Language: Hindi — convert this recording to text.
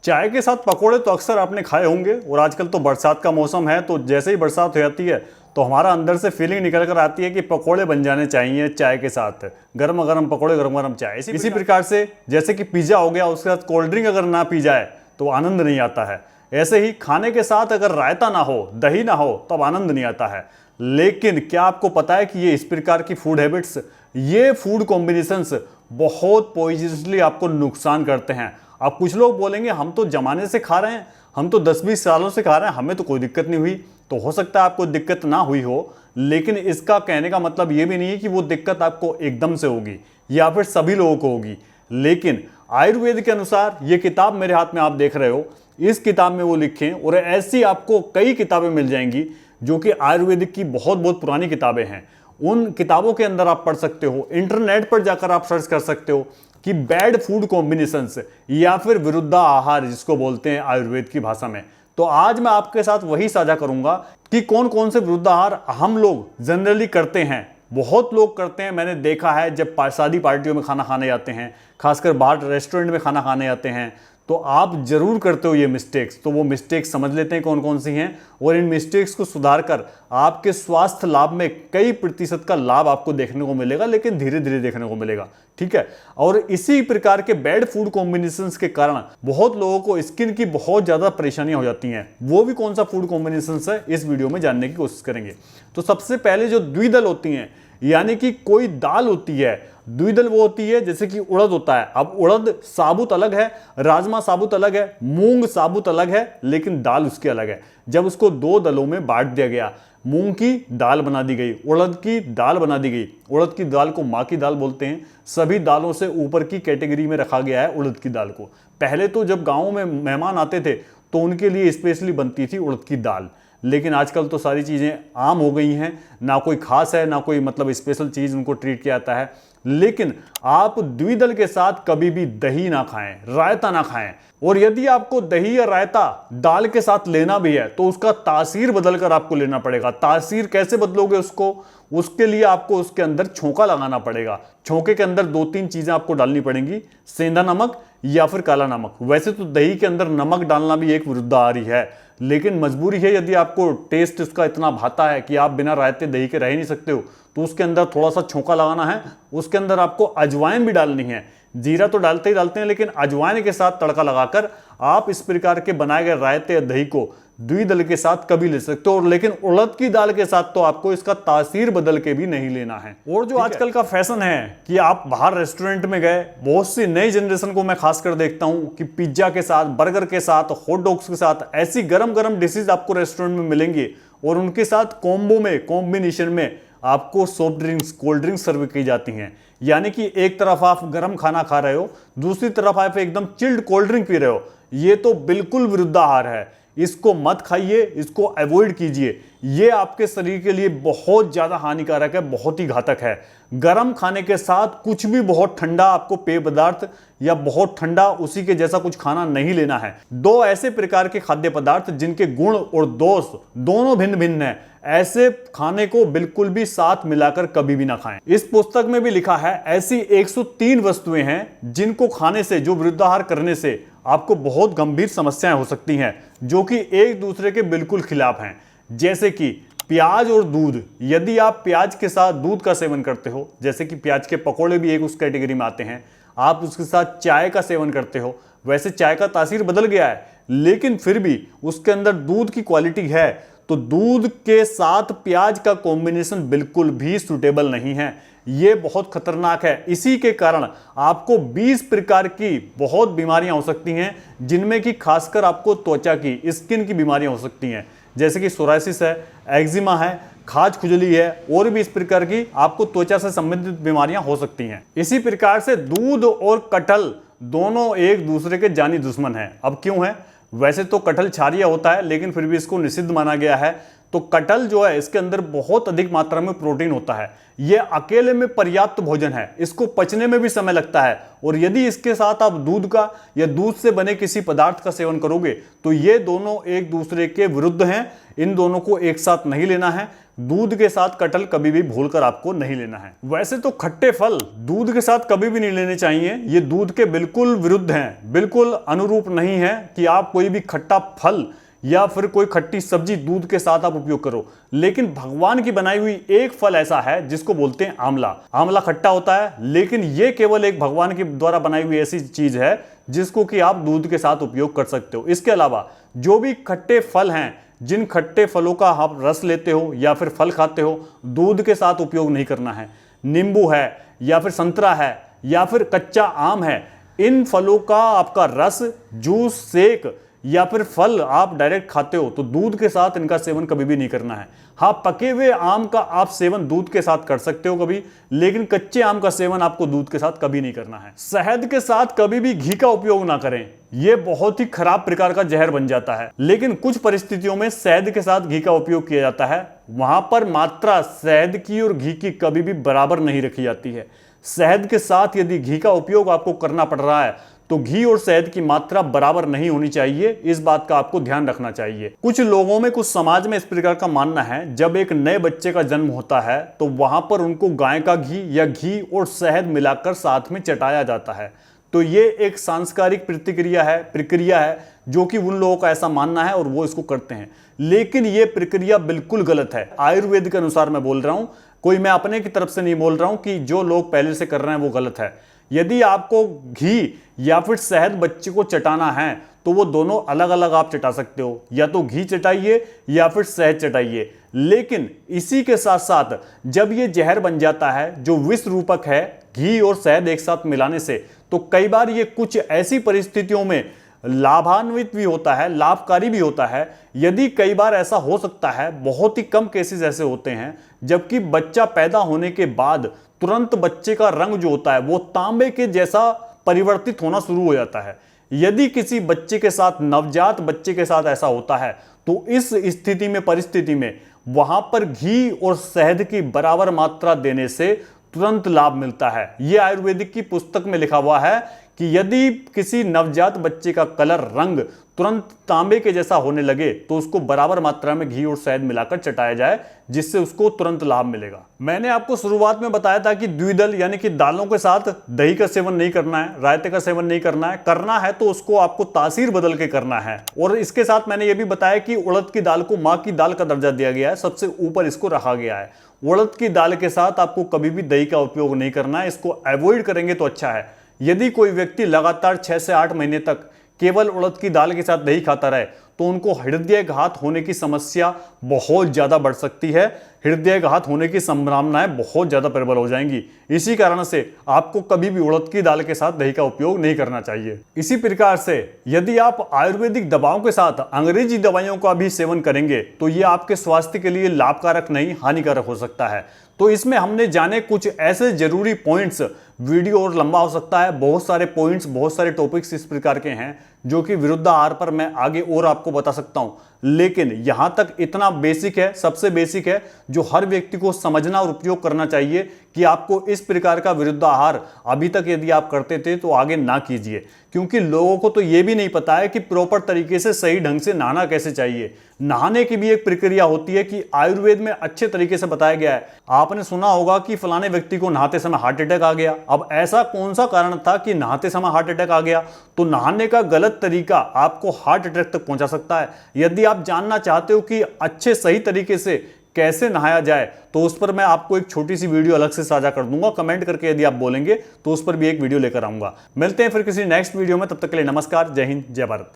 चाय के साथ पकोड़े तो अक्सर आपने खाए होंगे और आजकल तो बरसात का मौसम है, तो जैसे ही बरसात हो जाती है तो हमारा अंदर से फीलिंग निकल कर आती है कि पकोड़े बन जाने चाहिए चाय के साथ। गर्म गर्म पकोड़े, गर्म गर्म चाय। इसी प्रकार से जैसे कि पिज्ज़ा हो गया, उसके साथ कोल्ड ड्रिंक अगर ना पी जाए तो आनंद नहीं आता है। ऐसे ही खाने के साथ अगर रायता ना हो, दही ना हो, तब आनंद नहीं आता है। लेकिन क्या आपको पता है कि ये इस प्रकार की फूड हैबिट्स, ये फूड कॉम्बिनेशंस बहुत पॉइजनसली आपको नुकसान करते हैं। अब कुछ लोग बोलेंगे हम तो जमाने से खा रहे हैं, हम तो 10-20 सालों से खा रहे हैं, हमें तो कोई दिक्कत नहीं हुई। तो हो सकता है आपको दिक्कत ना हुई हो, लेकिन इसका कहने का मतलब ये भी नहीं है कि वो दिक्कत आपको एकदम से होगी या फिर सभी लोगों को होगी। लेकिन आयुर्वेद के अनुसार ये किताब मेरे हाथ में आप देख रहे हो, इस किताब में वो लिखे, और ऐसी आपको कई किताबें मिल जाएंगी जो कि आयुर्वेदिक की बहुत बहुत पुरानी किताबें हैं। उन किताबों के अंदर आप पढ़ सकते हो, इंटरनेट पर जाकर आप सर्च कर सकते हो कि बैड फूड कॉम्बिनेशंस या फिर विरुद्धा आहार जिसको बोलते हैं आयुर्वेद की भाषा में। तो आज मैं आपके साथ वही साझा करूंगा कि कौन कौन से विरुद्ध आहार हम लोग जनरली करते हैं। बहुत लोग करते हैं, मैंने देखा है, जब शादी पार्टियों में खाना खाने जाते हैं, खासकर बाहर रेस्टोरेंट में खाना खाने जाते हैं, तो आप जरूर करते हो ये मिस्टेक्स। तो वो मिस्टेक्स समझ लेते हैं कौन कौन सी हैं, और इन मिस्टेक्स को सुधार कर आपके स्वास्थ्य लाभ में कई प्रतिशत का लाभ आपको देखने को मिलेगा, लेकिन धीरे धीरे देखने को मिलेगा, ठीक है। और इसी प्रकार के बैड फूड कॉम्बिनेशंस के कारण बहुत लोगों को स्किन की बहुत ज्यादा परेशानियां हो जाती हैं। वो भी कौन सा फूड कॉम्बिनेशंस है, इस वीडियो में जानने की कोशिश करेंगे। तो सबसे पहले जो द्विदल होती हैं, यानी कि कोई दाल होती है, द्विदल वो होती है जैसे कि उड़द होता है। अब उड़द साबुत अलग है, राजमा साबुत अलग है, मूंग साबुत अलग है, लेकिन दाल उसकी अलग है। जब उसको दो दलों में बांट दिया गया, मूंग की दाल बना दी गई, उड़द की दाल बना दी गई। उड़द की दाल को माँ की दाल बोलते हैं। सभी दालों से ऊपर की कैटेगरी में रखा गया है उड़द की दाल को। पहले तो जब गाँव में मेहमान आते थे तो उनके लिए स्पेशली बनती थी उड़द की दाल, लेकिन आजकल तो सारी चीज़ें आम हो गई हैं, ना कोई खास है, ना कोई मतलब स्पेशल चीज़ उनको ट्रीट किया जाता है। लेकिन आप द्विदल के साथ कभी भी दही ना खाएं, रायता ना खाएं। और यदि आपको दही या रायता दाल के साथ लेना भी है तो उसका तासीर बदलकर आपको लेना पड़ेगा। तासीर कैसे बदलोगे उसको? उसके लिए आपको उसके अंदर छोंका लगाना पड़ेगा। छोंके के अंदर 2-3 चीजें आपको डालनी पड़ेंगी, सेंधा नमक या फिर काला नमक। वैसे तो दही के अंदर नमक डालना भी एक विरुद्ध आहार ही है, लेकिन मजबूरी है, यदि आपको टेस्ट उसका इतना भाता है कि आप बिना रायते दही के रह ही नहीं सकते हो, तो उसके अंदर थोड़ा सा छोंका लगाना है। उसके अंदर आपको अजवाइन भी डालनी है। जीरा तो डालते ही डालते हैं, लेकिन अजवाइन के साथ तड़का लगाकर आप इस प्रकार के बनाए गए रायते या दही को द्विदल के साथ कभी ले सकते हो। लेकिन उड़द की दाल के साथ तो आपको इसका तासीर बदल के भी नहीं लेना है। और जो आजकल का फैशन है कि आप बाहर रेस्टोरेंट में गए, बहुत सी नई जनरेशन को मैं खासकर देखता हूं कि पिज्जा के साथ, बर्गर के साथ, हॉट डॉग्स के साथ ऐसी गरम गरम डिशेज आपको रेस्टोरेंट में मिलेंगी, और उनके साथ कॉम्बो में, कॉम्बिनेशन में आपको सॉफ्ट ड्रिंक्स, कोल्ड ड्रिंक्स सर्व की जाती हैं। यानी कि एक तरफ आप गर्म खाना खा रहे हो, दूसरी तरफ आप एकदम चिल्ड कोल्ड ड्रिंक पी रहे हो। ये तो बिल्कुल विरुद्ध आहार है। इसको मत खाइए, इसको अवॉइड कीजिए। ये आपके शरीर के लिए बहुत ज्यादा हानिकारक है, बहुत ही घातक है। गर्म खाने के साथ कुछ भी बहुत ठंडा आपको पेय पदार्थ या बहुत ठंडा उसी के जैसा कुछ खाना नहीं लेना है। दो ऐसे प्रकार के खाद्य पदार्थ जिनके गुण और दोष दोनों भिन्न भिन्न है, ऐसे खाने को बिल्कुल भी साथ मिलाकर कभी भी ना खाएं। इस पुस्तक में भी लिखा है ऐसी 103 वस्तुएं हैं जिनको खाने से, जो विरुद्धाहार करने से आपको बहुत गंभीर समस्याएं हो सकती हैं, जो कि एक दूसरे के बिल्कुल खिलाफ हैं। जैसे कि प्याज और दूध। यदि आप प्याज के साथ दूध का सेवन करते हो, जैसे कि प्याज के पकोड़े भी एक उस कैटेगरी में आते हैं, आप उसके साथ चाय का सेवन करते हो। वैसे चाय का तासीर बदल गया है, लेकिन फिर भी उसके अंदर दूध की क्वालिटी है, तो दूध के साथ प्याज का कॉम्बिनेशन बिल्कुल भी सूटेबल नहीं है। यह बहुत खतरनाक है। इसी के कारण आपको 20 प्रकार की बहुत बीमारियां हो सकती हैं, जिनमें कि खासकर आपको त्वचा की, स्किन की बीमारियां हो सकती हैं, जैसे कि सोरायसिस है, एक्जिमा है, खाज खुजली है, और भी इस प्रकार की आपको त्वचा से संबंधित बीमारियां हो सकती हैं। इसी प्रकार से दूध और कटहल दोनों एक दूसरे के जानी दुश्मन हैं। अब क्यों है? वैसे तो कटहल क्षारीय होता है, लेकिन फिर भी इसको निषिद्ध माना गया है। तो कटहल जो है, इसके अंदर बहुत अधिक मात्रा में प्रोटीन होता है। यह अकेले में पर्याप्त भोजन है, इसको पचने में भी समय लगता है। और यदि इसके साथ आप दूध का या दूध से बने किसी पदार्थ का सेवन करोगे तो ये दोनों एक दूसरे के विरुद्ध हैं। इन दोनों को एक साथ नहीं लेना है। दूध के साथ कटहल कभी भी भूलकर आपको नहीं लेना है। वैसे तो खट्टे फल दूध के साथ कभी भी नहीं लेने चाहिए, ये दूध के बिल्कुल विरुद्ध हैं, बिल्कुल अनुरूप नहीं है कि आप कोई भी खट्टा फल या फिर कोई खट्टी सब्जी दूध के साथ आप उपयोग करो। लेकिन भगवान की बनाई हुई एक फल ऐसा है जिसको बोलते हैं आंवला। आंवला खट्टा होता है, लेकिन यह केवल एक भगवान के द्वारा बनाई हुई ऐसी चीज है जिसको कि आप दूध के साथ उपयोग कर सकते हो। इसके अलावा जो भी खट्टे फल हैं, जिन खट्टे फलों का आप रस लेते हो या फिर फल खाते हो, दूध के साथ उपयोग नहीं करना है। नींबू है या फिर संतरा है या फिर कच्चा आम है, इन फलों का आपका रस, जूस, शेक या फिर फल आप डायरेक्ट खाते हो तो दूध के साथ इनका सेवन कभी भी नहीं करना है। हाँ, पके हुए आम का आप सेवन दूध के साथ कर सकते हो कभी, लेकिन कच्चे आम का सेवन आपको दूध के साथ कभी नहीं करना है। शहद के साथ कभी भी घी का उपयोग ना करें, यह बहुत ही खराब प्रकार का जहर बन जाता है। लेकिन कुछ परिस्थितियों में शहद के साथ घी का उपयोग किया जाता है, वहां पर मात्रा शहद की और घी की कभी भी बराबर नहीं रखी जाती है। शहद के साथ यदि घी का उपयोग आपको करना पड़ रहा है तो घी और शहद की मात्रा बराबर नहीं होनी चाहिए, इस बात का आपको ध्यान रखना चाहिए। कुछ लोगों में, कुछ समाज में इस प्रकार का मानना है, जब एक नए बच्चे का जन्म होता है तो वहां पर उनको गाय का घी या घी और शहद मिलाकर साथ में चटाया जाता है। तो ये एक सांस्कारिक प्रक्रिया है जो कि उन लोगों का ऐसा मानना है और वो इसको करते हैं, लेकिन ये प्रक्रिया बिल्कुल गलत है। आयुर्वेद के अनुसार मैं बोल रहा हूं, कोई मैं अपने की तरफ से नहीं बोल रहा हूं कि जो लोग पहले से कर रहे हैं वो गलत है। यदि आपको घी या फिर शहद बच्चे को चटाना है तो वो दोनों अलग अलग आप चटा सकते हो, या तो घी चटाइए या फिर शहद चटाइए। लेकिन इसी के साथ साथ जब ये जहर बन जाता है जो विष रूपक है, घी और शहद एक साथ मिलाने से, तो कई बार ये कुछ ऐसी परिस्थितियों में लाभान्वित भी होता है, लाभकारी भी होता है। यदि कई बार ऐसा हो सकता है, बहुत ही कम केसेस ऐसे होते हैं, जबकि बच्चा पैदा होने के बाद तुरंत बच्चे का रंग जो होता है वो तांबे के जैसा परिवर्तित होना शुरू हो जाता है। यदि किसी बच्चे के साथ, नवजात बच्चे के साथ ऐसा होता है तो इस स्थिति में, परिस्थिति में वहां पर घी और शहद की बराबर मात्रा देने से तुरंत लाभ मिलता है। यह आयुर्वेदिक की पुस्तक में लिखा हुआ है कि यदि किसी नवजात बच्चे का कलर, रंग तुरंत तांबे के जैसा होने लगे तो उसको बराबर मात्रा में घी और शहद मिलाकर चटाया जाए, जिससे उसको तुरंत लाभ मिलेगा। मैंने आपको शुरुआत में बताया था कि द्विदल यानी कि दालों के साथ दही का सेवन नहीं करना है, रायते का सेवन नहीं करना है। करना है तो उसको आपको तासीर बदल के करना है। और इसके साथ मैंने ये भी बताया कि उड़द की दाल को मां की दाल का दर्जा दिया गया है, सबसे ऊपर इसको रखा गया है। उड़द की दाल के साथ आपको कभी भी दही का उपयोग नहीं करना है, इसको अवॉइड करेंगे तो अच्छा है। यदि कोई व्यक्ति लगातार 6 से 8 महीने तक केवल उड़द की दाल के साथ दही खाता रहे तो उनको हृदयघात होने की समस्या बहुत ज्यादा बढ़ सकती है। हृदयघात होने की संभावनाएं बहुत ज्यादा प्रबल हो जाएंगी। इसी कारण से आपको कभी भी उड़द की दाल के साथ दही का उपयोग नहीं करना चाहिए। इसी प्रकार से यदि आप आयुर्वेदिक दवाओं के साथ अंग्रेजी दवाइयों का भी सेवन करेंगे तो ये आपके स्वास्थ्य के लिए लाभकारक नहीं, हानिकारक हो सकता है। तो इसमें हमने जाने कुछ ऐसे जरूरी पॉइंट्स, वीडियो और लंबा हो सकता है, बहुत सारे पॉइंट्स, बहुत सारे टॉपिक्स इस प्रकार के हैं जो कि विरुद्ध आहार पर मैं आगे और आपको बता सकता हूं, लेकिन यहां तक इतना बेसिक है, सबसे बेसिक है जो हर व्यक्ति को समझना और उपयोग करना चाहिए कि आपको इस प्रकार का विरुद्ध आहार अभी तक यदि आप करते थे तो आगे ना कीजिए। क्योंकि लोगों को तो यह भी नहीं पता है कि प्रॉपर तरीके से, सही ढंग से नहाना कैसे चाहिए। नहाने की भी एक प्रक्रिया होती है कि आयुर्वेद में अच्छे तरीके से बताया गया है। आपने सुना होगा कि फलाने व्यक्ति को नहाते समय हार्ट अटैक आ गया। अब ऐसा कौन सा कारण था कि नहाते समय हार्ट अटैक आ गया? तो नहाने का गलत तरीका आपको हार्ट अटैक तक पहुंचा सकता है। यदि आप जानना चाहते हो कि अच्छे सही तरीके से कैसे नहाया जाए तो उस पर मैं आपको एक छोटी सी वीडियो अलग से साझा कर दूंगा। कमेंट करके यदि आप बोलेंगे तो उस पर भी एक वीडियो लेकर आऊंगा। मिलते हैं फिर किसी नेक्स्ट वीडियो में, तब तक के लिए नमस्कार, जय हिंद, जय भारत।